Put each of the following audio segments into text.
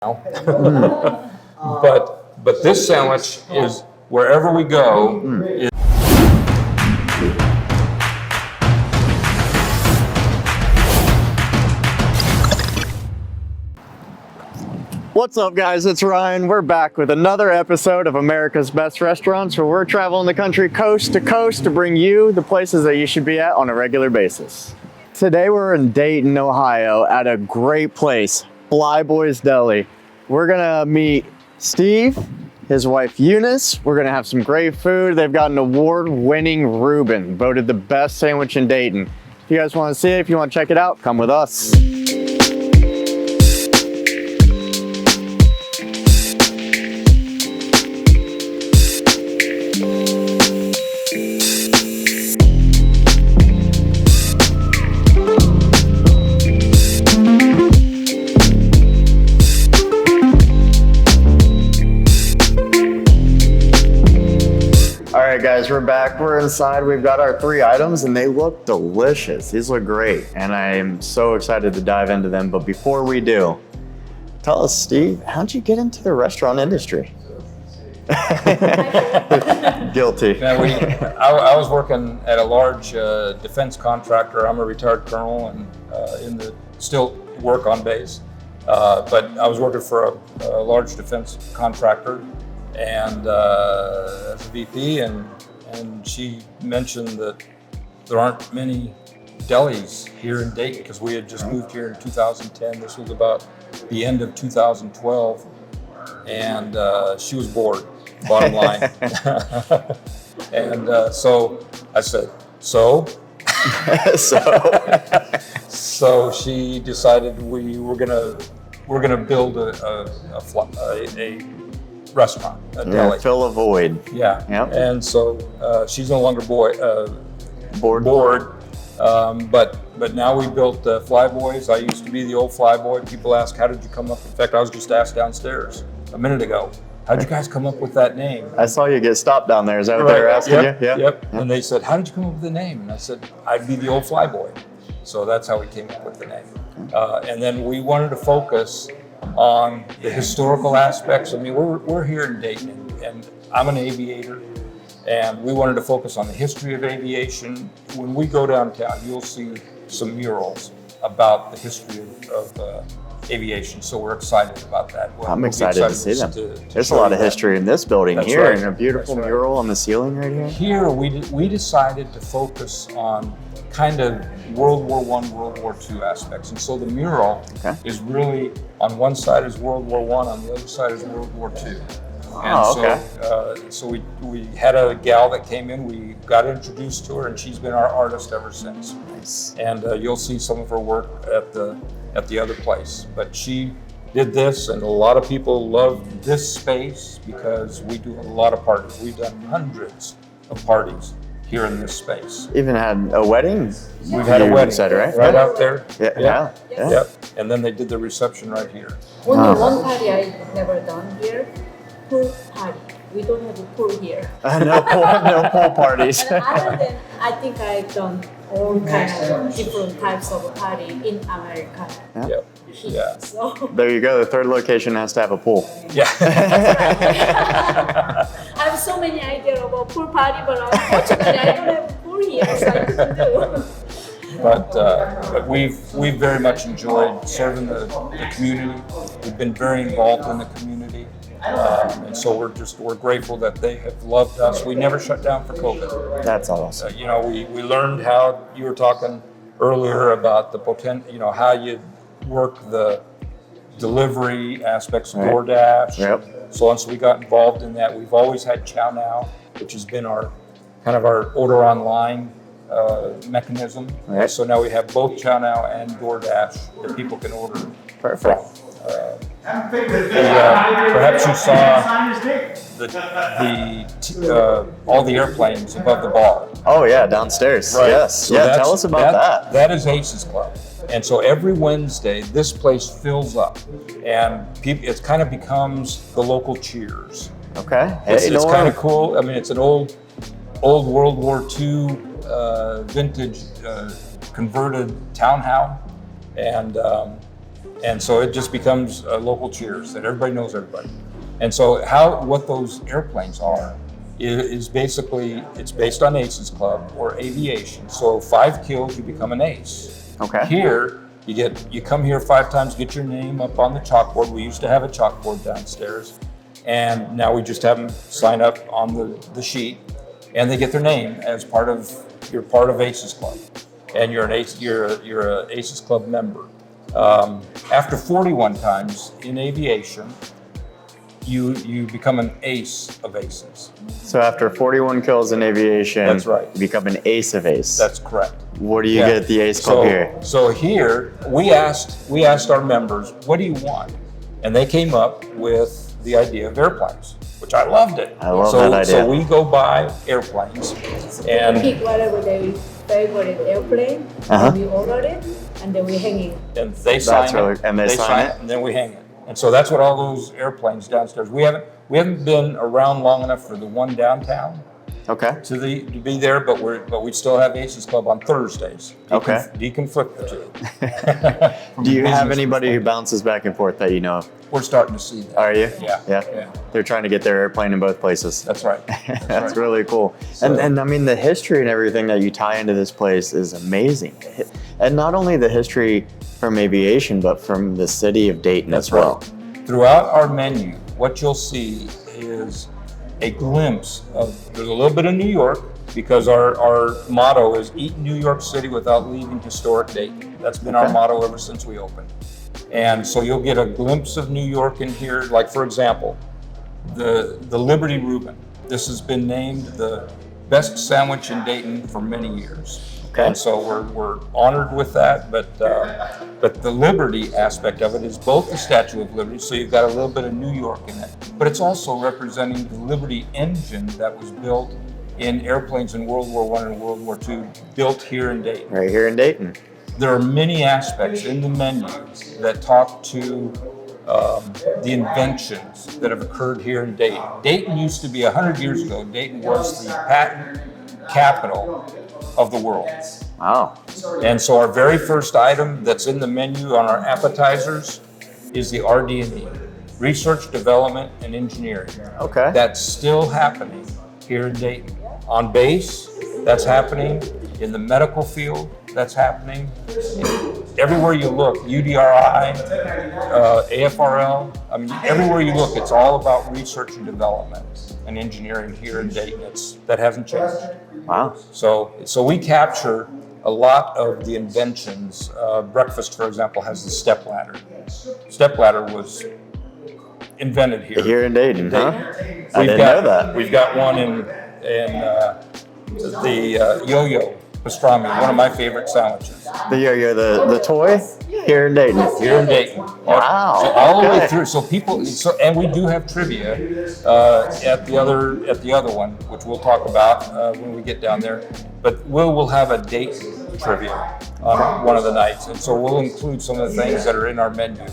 but this sandwich is wherever we go. What's up, guys? It's Ryan. We're back with another episode of America's Best Restaurants, where we're traveling the country coast to coast to bring you the places that you should be at on a regular basis. Today we're in Dayton, Ohio at a great place, Flyboys Deli. We're gonna meet Steve, his wife Eunice. We're gonna have some great food. They've got an award-winning Reuben, voted the best sandwich in Dayton. If you guys wanna see it, if you wanna check it out, come with us. All right, guys, we're back. We're inside. We've got our 3 items and they look delicious. These look great. And I am so excited to dive into them. But before we do, tell us, Steve, how'd you get into the restaurant industry? Guilty. Now I was working at a large defense contractor. I'm a retired colonel and still work on base. But I was working for a large defense contractor and as a VP, and she mentioned that there aren't many delis here in Dayton because we had just moved here in 2010. This was about the end of 2012, and she was bored, bottom line. And so I said, so she decided we were gonna build a restaurant, a deli. Fill a void. Yeah. Yep. And so she's no longer bored. But now we built Flyboys. I used to be the old Flyboy. People ask, how did you come up? In fact, I was just asked downstairs a minute ago, how'd you guys come up with that name? I saw you get stopped down there. Is that what they were asking you? Yeah. Yep. And they said, how did you come up with the name? And I said, I'd be the old Flyboy. So that's how we came up with the name. And then we wanted to focus on the historical aspects. I mean, we're here in Dayton, and I'm an aviator, and we wanted to focus on the history of aviation. When we go downtown, you'll see some murals about the history of aviation, so we're excited about that. I'm excited to see them. There's a lot of history in this building here, and a beautiful mural on the ceiling right here. Here, we decided to focus on kind of World War I, World War II aspects. And so the mural is really, on one side is World War I, on the other side is World War II. So we had a gal that came in, we got introduced to her, and she's been our artist ever since. Nice. And you'll see some of her work at the other place. But she did this, and a lot of people love this space because we do a lot of parties. We've done hundreds of parties here in this space. Even had a wedding? We've had a wedding, said, right? Right out there. Yeah. Yep. And then they did the reception right here. Only one party I've never done here, pool party. We don't have a pool here. No pool parties. And other than, I think I've done all kinds of different types of party in America. Yep. Yeah. So. There you go. The third location has to have a pool. Yeah. I have so many ideas about pool party, but unfortunately I don't have a pool here, so I couldn't do. But we've very much enjoyed serving the community. We've been very involved in the community. And so we're grateful that they have loved us. We never shut down for COVID. That's awesome. We learned how, you were talking earlier about the potential, how you work the delivery aspects of DoorDash. Yep. So once we got involved in that, we've always had Chow Now, which has been our order online mechanism. Right. So now we have both Chow Now and DoorDash that people can order Perfect. from. Perhaps you saw all the airplanes above the bar. Oh yeah, downstairs. Right. Yes. So tell us about that. That is Ace's Club. And so every Wednesday, this place fills up, and it kind of becomes the local Cheers. Okay. It's kind of cool. I mean, it's an old World War II vintage converted townhouse, and And so it just becomes a local cheers that everybody knows everybody. And so what those airplanes are is basically, it's based on Aces Club or aviation. So 5 kills, you become an ace. Okay. Here, you come here 5 times, get your name up on the chalkboard. We used to have a chalkboard downstairs, and now we just have them sign up on the sheet, and they get their name as you're part of Aces Club, and you're a Aces Club member. After 41 times in aviation, you become an ace of aces. So after 41 kills in aviation, That's right. you become an ace of ace. That's correct. What do you get at the Ace Club here? So here we asked our members, what do you want? And they came up with the idea of airplanes, which I loved it. I love that idea. So we go buy airplanes and pick whatever their favorite airplane, and we order it, and then we hang it. and they sign it. And they sign it? And then we hang it. And so that's what all those airplanes downstairs. We haven't been around long enough for the one downtown Okay. to be there, but we still have Aces Club on Thursdays. Okay. Deconflict the two. Do you have Business anybody who bounces back and forth that you know of? We're starting to see that. Are you? Yeah. Yeah. They're trying to get their airplane in both places. That's right. That's right. really cool. So- And I mean, the history and everything that you tie into this place is amazing. And not only the history from aviation, but from the city of Dayton That's as well. right. Throughout our menu, what you'll see is a glimpse of, there's a little bit of New York, because our motto is eat New York City without leaving historic Dayton. That's been our Okay. motto ever since we opened. And so you'll get a glimpse of New York in here, like for example, the Liberty Reuben. This has been named the best sandwich in Dayton for many years. Okay. And so we're honored with that, but the Liberty aspect of it is both the Statue of Liberty, so you've got a little bit of New York in it, but it's also representing the Liberty engine that was built in airplanes in World War I and World War II, built here in Dayton. Right here in Dayton. There are many aspects in the menu that talk to the inventions that have occurred here in Dayton. Dayton used to be, 100 years ago, Dayton was the patent capital of the world. Wow. And so our very first item that's in the menu on our appetizers is the RD&E, Research, Development, and Engineering. Okay. That's still happening here in Dayton. On base, that's happening. In the medical field, that's happening. Everywhere you look, UDRI, AFRL, I mean, everywhere you look, it's all about research and development and engineering here in Dayton. That hasn't changed. Wow. So we capture a lot of the inventions. Breakfast, for example, has the step ladder. Step ladder was invented here. Here in Dayton, huh? I didn't know that. We've got one in the yo-yo pastrami, one of my favorite sandwiches. The yo-yo, the toy here in Dayton. Here in Dayton. Wow. So all the way Okay. through. So people. And we do have trivia at the other one, which we'll talk about when we get down there. But we'll have a Dayton trivia on one of the nights, and so we'll include some of the things that are in our menu.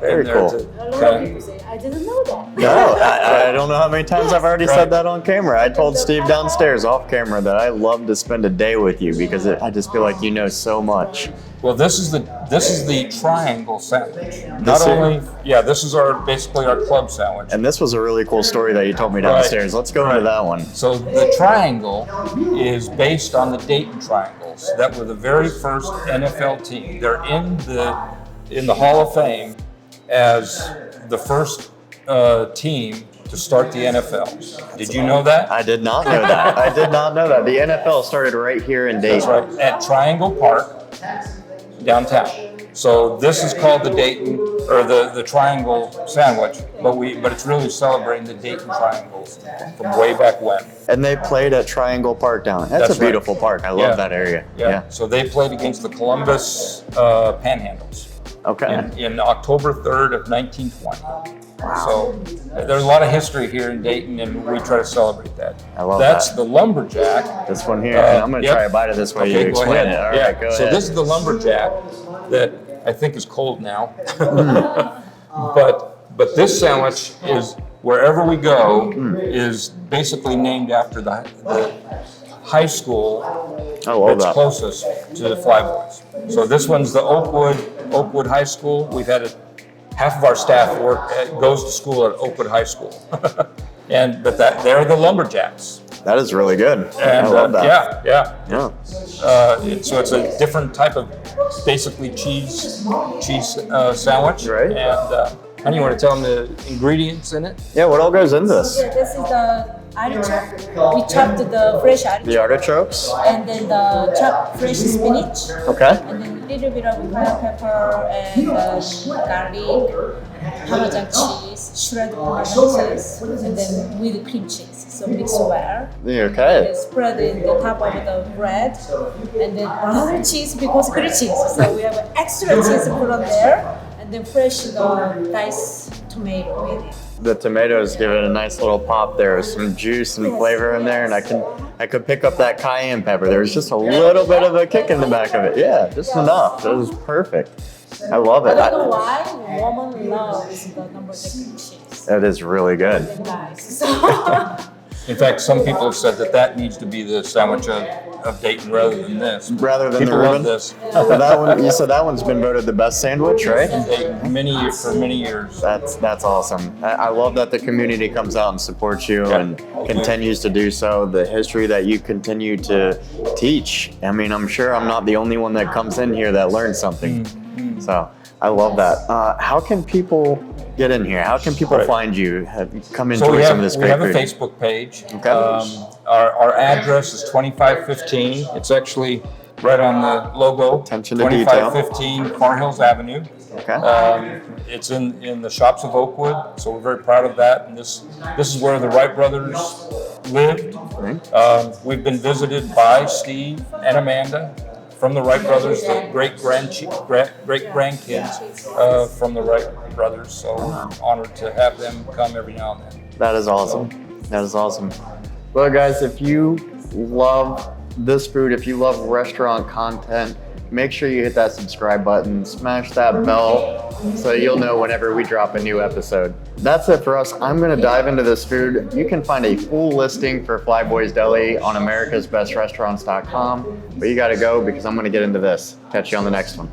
Very in there cool. to A lot of kind people say, I didn't know that. No, I don't know how many times I've already said Right. that on camera. I told Steve downstairs off camera that I love to spend a day with you because I just feel like you know so much. Well, this is the triangle sandwich. This This is basically our club sandwich. And this was a really cool story that you told me downstairs. Let's go into that one. So the triangle is based on the Dayton Triangles that were the very first NFL team. They're in the Hall of Fame as the first team to start the NFL. Did you know that? I did not know that. I did not know that. The NFL started right here in That's Dayton. right, at Triangle Park, downtown. So this is called the Dayton, or the Triangle Sandwich, but it's really celebrating the Dayton Triangles from way back when. And they played at Triangle Park down. That's That's a beautiful park. I love Yeah. that area. Yeah. So they played against the Columbus Panhandles Okay. in October 3rd of 1920. So there's a lot of history here in Dayton, and we try to celebrate that. I love That's that. the Lumberjack. This one here. And I'm going to Yep. try a bite of this while you Okay, go explain ahead. it. All Yeah. right, go So ahead. this is the Lumberjack that I think is cold now. But this sandwich is, wherever we go, is basically named after the high school I love that's that. closest to the Flyboys. So this one's the Oakwood Oakwood High School. We've had half of our staff goes to school at Oakwood High School. But they're the Lumberjacks. That is really good. And, I love that. Yeah. So it's a different type of basically cheese sandwich. Right. And you want to tell them the ingredients in it? Yeah, what all goes into this? Yeah, this is the artichoke. We chopped the fresh artichoke. The artichokes. And then the chopped fresh spinach. Okay. And then a little bit of cayenne pepper and garlic, Parmesan cheese, shredded Parmesan cheese, and then with cream cheese. So mix well. Okay. And spread in the top of the bread, and then another cheese because grilled cheese. So we have an extra cheese put on there, and then fresh diced tomato with it. The tomatoes give it a nice little pop there with some juice and flavor in there, and I could pick up that cayenne pepper. There was just a little bit of a kick in the back of it. Yeah, just enough. It was perfect. I love it. I don't know why woman loves the Lumberjack cream cheese. That is really good. It's nice. So In fact, some people have said that needs to be the sandwich of Dayton rather than this. Rather than People the love Reuben? this. That one, you said that one's been voted the best sandwich, right? In Dayton, for many years. That's awesome. I love that the community comes out and supports you and continues to do so. The history that you continue to teach. I mean, I'm sure I'm not the only one that comes in here that learns something. So I love that. How can people get in here? How can people find you? Come enjoy some of this great food. We have a Facebook page. Okay. Our address is 2515. It's actually right on the logo. Attention to detail. 2515 Far Hills Avenue. Okay. It's in the shops of Oakwood, so we're very proud of that. And this is where the Wright brothers lived. We've been visited by Steve and Amanda from the Wright brothers, the great grandkids from the Wright brothers. So we're honored to have them come every now and then. That is awesome. That is awesome. Well, guys, if you love this food, if you love restaurant content, make sure you hit that subscribe button, smash that bell so you'll know whenever we drop a new episode. That's it for us. I'm going to dive into this food. You can find a full listing for Flyboys Deli on americasbestrestaurants.com, but you got to go because I'm going to get into this. Catch you on the next one.